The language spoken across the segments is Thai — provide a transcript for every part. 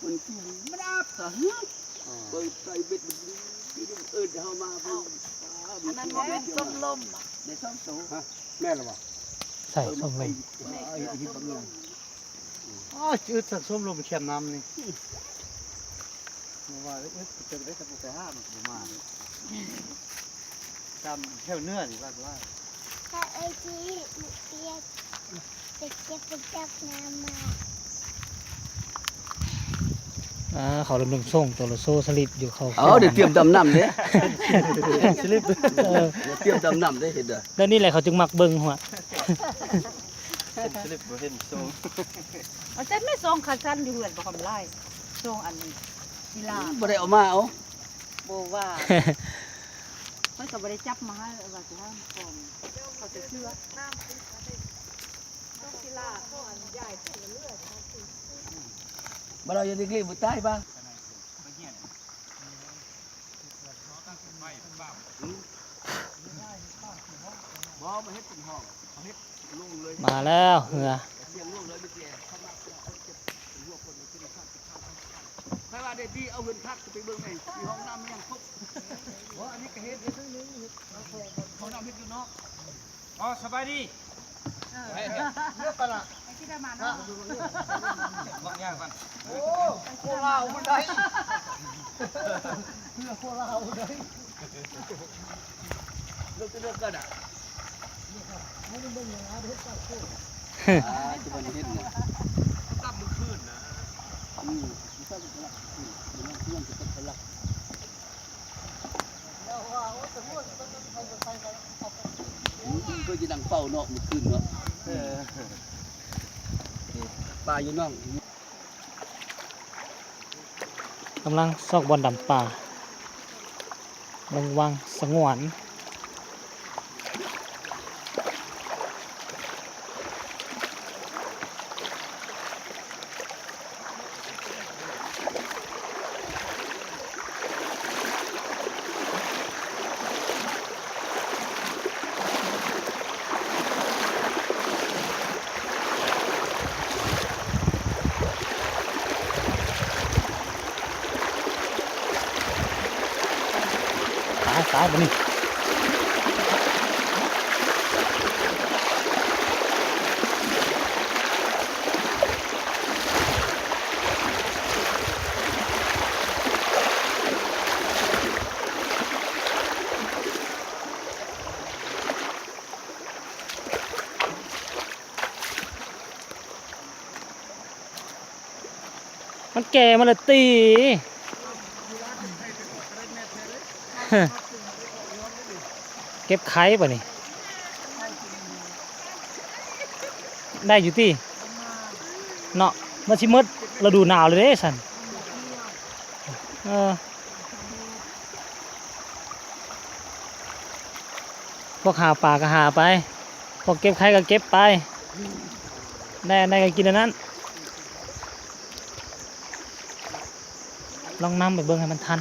มันไม่ได้สะเปิดใส่เบ็ดมันเข้ามาอันนั้นเป็นส้มลมในส้มโตแม่หรอวะใส่ส้มลมอ๋อจืดสักส้มลมเค็มน้ำนี่ว่าจะได้ทำไปห้ามันประมาณตามแค่เนื้อนี่ว่าถ้าไอ้ที่เปียกจะเก็บไปจับน้ำมาเขาลมส่งตัวโซ่สลิปอยู่เขาเดี๋ยวเตรียมดำน้ำเนี่ยสลิปเตรียมดำน้ำได้เห็นเด้อแล้วนี่แหละเขาจึงมักเบิ้งหัวสลิปเห็นส่งเอาแต่ไม่ส่งขาสั้นอยู่เหมือนบ่คำไล่ส่งอันนี้กีฬาบ่ได้เอามาเอาโบว่าไม่ก็บ่ได้จับมาให้ว่าจะห้ามก่อนเขาจะเชื่อน้ำต้องกีฬาเขาอันใหญ่เลือดบ่เราอย่างนี้บ่ตายบ้างมาแล้วเหือใครว่าได้ดีเอาเงินพักไปเบิ่งไงมีห้องน้ำยังครบอันนี้ก็เฮ็ดเรื่องนึงห้องน้ำเฮ็ดอยู่เนาะอ๋อสบายดีเลือกกันล่ะไอ้ที่ได้มาเนาะบางอย่างกันโอ้โคลาวมันได้เลือกโคลาวได้เลือกกันอ่ะไม่ได้เบิ่งอย่างนั้นเฮ็ดปักโคที่มันเฮ็ดเนี่ยตั้มมือขึ้นนะมันตั้มเป็นหลักมันเพื่อนจะเป็นหลักแล้วว่าโอ้สมมุติเพื่อจะดังเป่าเนาะมือขึ้นเนาะปลาอยู่น้องกำลังซอกบอลดำป่าวังสงวนตายไปนี่มันแก่มาเลยตีเก็บไข่ป่ะนี่ได้อยู่ที่เนาะมันชิมดเราดูหนาวเลยเด้สันพวกหาปลาก็หาไปพวกเก็บไข่ก็เก็บไปได้ก็กินอันนั้นลองนำไปเบิ่งให้มันทั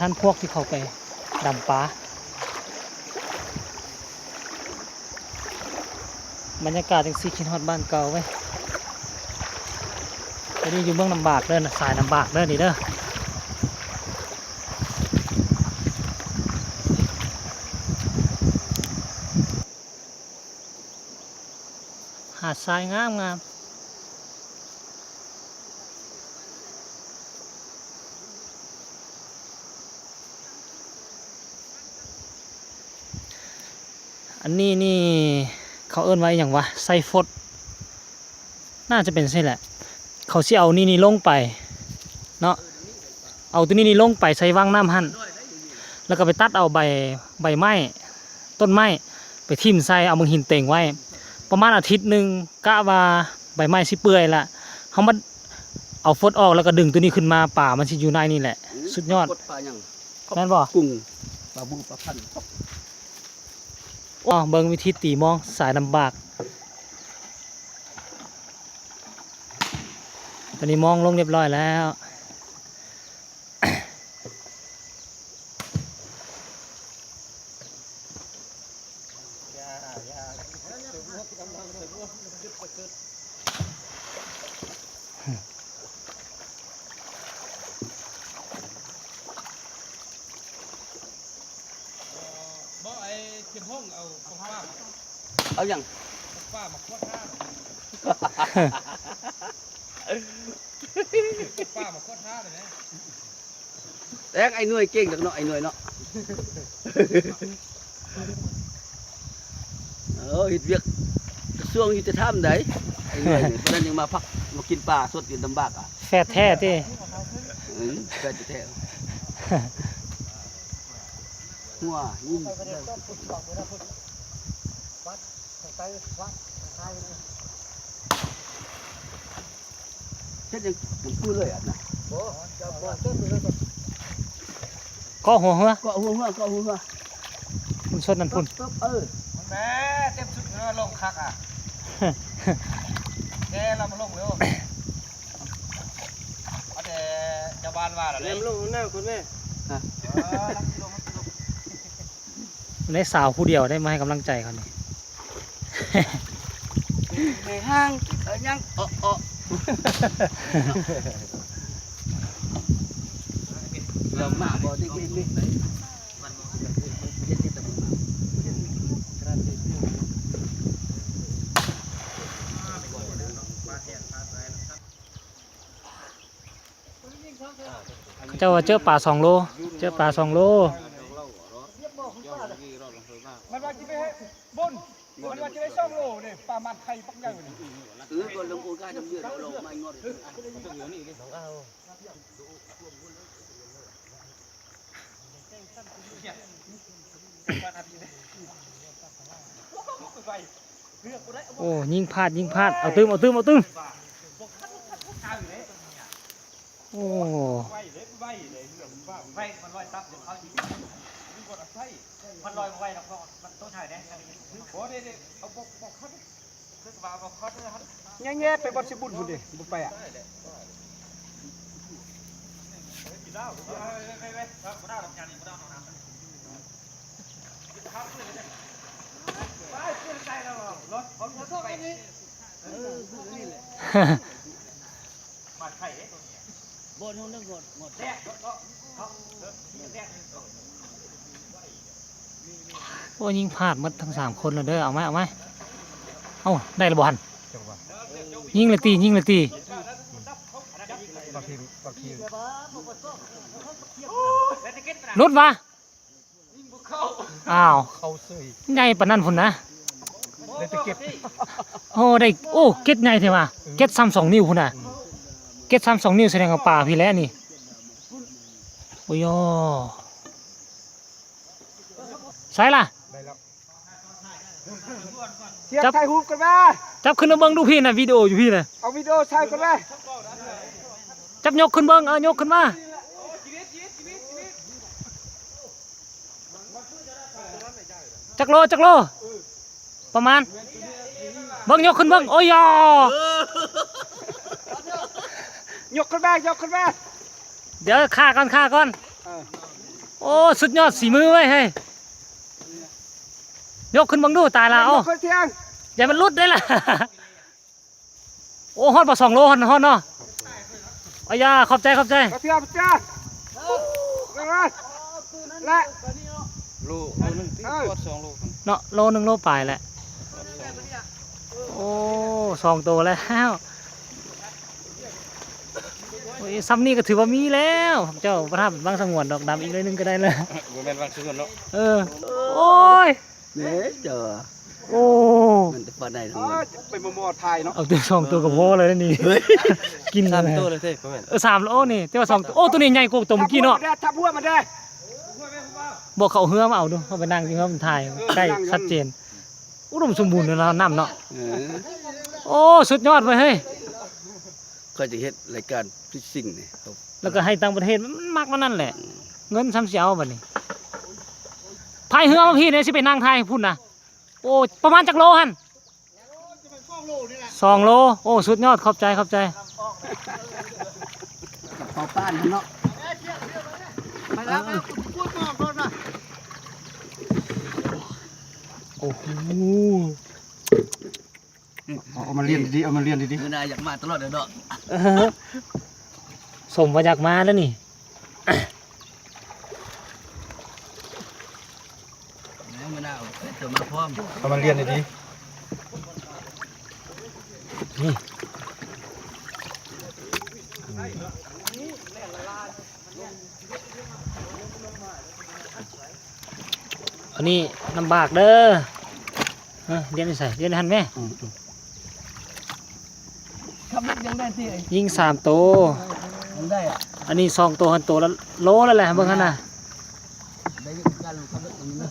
นพวกที่เขาไปดำปลาบรรยากาศจังสีคิดฮอดบ้านเก่าไว้อันนี้อยู่เมืองลำบากเด้อสายลำบากเด้อนี่เด้อหาดทรายงามอันนี้นี่เขาเอิ้นไว้อย่างวะไซฟดน่าจะเป็นใช่แหละเขาสิเอานี่ลงไปเนาะเอาตัวนี้ลงไปใส่ว่างน้ำหั่นแล้วก็ไปตัดเอาใบไม้ต้นไม้ไปทิ่มใส่เอามึงหินเต่งไว้ประมาณอาทิตย์หนึ่งกะว่าใบไม้สิเปื่อยละเขามาเอาฟดออกแล้วก็ดึงตัวนี้ขึ้นมาป่ามันสิอยู่ในนี่แหละสุดยอดแม่นบ่กุ้งปลาบูปลาพันเบิ่งวิธีตีมองสายลำบากตอนนี้มองลงเรียบร้อยแล้ว เ เอาอย่าง ป้ามาโคตรท่าป้ามาโคตรท่าเลยนะ แองไอ้หน่วยเก่งจังเนาะไอ้หน่วยเนาะเฮ็ดเวียกกระทรวงยุติธรรมได้ไอ้หน่วยนี่ตอนนั้นยังมาพักมากินปลาสดอยู่ลำบากอ่ะ แฟดแท้ติ แฟนแท้หัวยิ้มเฮ็ดยังมันพูดเลยอ่ะนะ ก็หัวหัว ก็หัวคุณสดนั่นพุ่น แม่เต็มสุดเลยลงคักอ่ะแกเรามาลงเร็วเอาแต่จะบานว่าเหรอเนี่ยลงหน้าคุณแม่ ได้สาวผู้เดียวได้มาให้กำลังใจเขานี่ ในห้างยังเรามาบ่ได้กินนี่เจ้าว่าเจอปลา2 โลเจอปลา2 โล มันว่าจะไปบนมันว่าจะไป2 โลเนี่ยปลามันไข่ปักใหญ่เลย ก็ลงโอนกายน้ำเลือดเราไม่งอดโอ้ยิงพลาดเอาตื้มโอ้ มันลอยตับเดี๋ยวเขายิงมันกดไส้มันลอยมาไว้แล้วก็มันต้นถ่ายได้โอ้เด็ดเอาบอกเขาเรื่องว่าบอกเขาด้วยครับแง่ๆไปบอลสิบุญพุ่นดิบุญไปอ่ะมาไข่เด้ตัวนี้ บนห้องนั่งกดหมด แรกเขา โอ้ยิงพลาดหมดทั้ง3 คนเลยเด้อเอาไหมเอ้าได้ระบ่หันยิงเลยตี บางที รุดวะอ้าว เขาซื้อ ใหญ่ปานนั้นพุ่นนะ เลยไปเก็บ โอ้ได้โอ้เก็ดใหญ่เท่ว่ะเก็ดซ้ำ2 นิ้วพุ่นน่ะเก็ดซ้ำ2 นิ้วแสดงว่าป่าพี่แล้วนี่โอ้ยใช่ล่ะ ได้แล้วเทียบถ่ายรูปกันมา จับขึ้นมาเบิ่งดูพี่น่ะวิดีโออยู่พี่น่ะ เอาวิดีโอถ่ายกันมา จับยกขึ้นเบิ่งยกขึ้นมาจักโลประมาณเบิ่งยกขึ้นเบิ่งโอ้ย ยกขึ้นมา เดี๋ยวฆ่าก่อนโอ้สุดยอดสีมือเว้ยเฮ้ยยกขึ้นเบิ่งดูตายละเอ้าอย่ามันหลุดได้ล่ะโอ้ฮอดบ่2 โลฮอดเนาะอ้ยาขอบใจ เทียบและโลนึงตีกด2 โล เนาะโล 1 โลปลายแหละโอ้2 ตัวแล้วโอ้ยซ้ำนี่ก็ถือว่ามีแล้วเจ้าประทับบางสงวนดอกดำอีกเลยนึงก็ได้แล้ว บ่แม่นว่าซื้อเนาะ โอ้ย เนี่ยเจอ โอ้ มันจะปลาได้ทั้งหมด ไปมอถ่ายเนาะ เอาตัว2 ตัวกับพ่อเลยนี่กิน3 ตัวเลยเท่บ่แม่น3 โลนี่แต่ว่า2 ตัวโอ้ตัวนี้ใหญ่กว่าตัวเมื่อกี้เนาะ ทับหัวมันได้ บอกเขาเฮือมาเอาดูเขาไปนั่งที่เขามันถ่ายใกล้ชัดเจนอุดมสมบูรณ์เลยนะน้ำเนาะโอ้สุดยอดไปเฮ้ย ก็จะเฮ็ดรายการฟิชชิ่งนี่ครับ แล้วก็ให้ต่างประเทศมันมักมันนั่นแหละเงินซ้ำเสียวบัดนี้พายเรือมาพี่เนี่ยสิไปนั่งถ่ายพุ่นนะโอ้ประมาณจักโลหัน2 โลโอ้สุดยอดขอบใจ กับเผาป้านเนาะ ไปแล้วพูดมองก่อนนะ โอ้โห เอามาเรียนดีๆ มื้อหน้าอยากมาตลอดเนาะ สมมาจากมาแล้วนี่ มื้อหน้าเอาตัวมาพร้อม เอามาเรียนดี นี่อันนี้ลำบากเด้อเรียนใส่เรียนหันแม่ ทำยังได้ที่ไอ้ ยิง3ตัว ยังได้อะ อันนี้2ตัวหันตัวละโลแล้วแหละเบิ่งหั่นน่ะ ได้การทำได้ตรงนี้นะ